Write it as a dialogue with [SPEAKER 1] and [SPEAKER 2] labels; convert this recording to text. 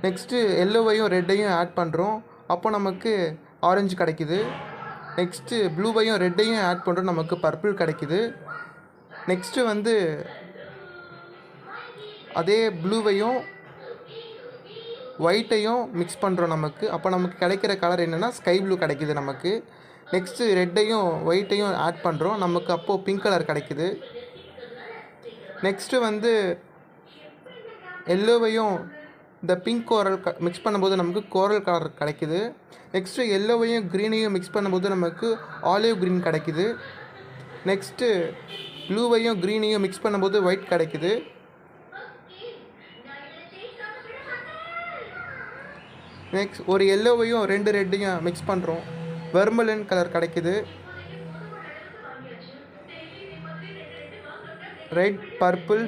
[SPEAKER 1] Next எல்லோவையும் ரெட்டையும் add பண்ணுறோம், அப்போ நமக்கு ஆரஞ்சு கிடைக்குது. நெக்ஸ்ட்டு ப்ளூவையும் ரெட்டையும் ஆட் பண்ணுறோம், நமக்கு பர்பிள் கிடைக்குது. நெக்ஸ்ட்டு வந்து அதே ப்ளூவையும் ஒயிட்டையும் மிக்ஸ் பண்ணுறோம் அப்போ நமக்கு கிடைக்கிற கலர் என்னென்னா ஸ்கை ப்ளூ கிடைக்குது நமக்கு. நெக்ஸ்ட்டு ரெட்டையும் ஒயிட்டையும் ஆட் பண்ணுறோம், நமக்கு அப்போது பிங்க் கலர் கிடைக்குது. நெக்ஸ்ட்டு வந்து எல்லோவையும் இந்த பிங்க் கோரல் மிக்ஸ் பண்ணும்போது நமக்கு கோரல் கலர் கிடைக்குது. நெக்ஸ்ட்டு எல்லோவையும் க்ரீனையும் மிக்ஸ் பண்ணும்போது நமக்கு ஆலிவ் க்ரீன் கிடைக்குது. நெக்ஸ்ட்டு ப்ளூவையும் க்ரீனையும் மிக்ஸ் பண்ணும்போது ஒயிட் கிடைக்குது. நெக்ஸ்ட் ஒரு எல்லோவையும் ரெட்டையும் மிக்ஸ் பண்ணுறோம், வெர்மலின் கலர் கிடைக்குது. Red, purple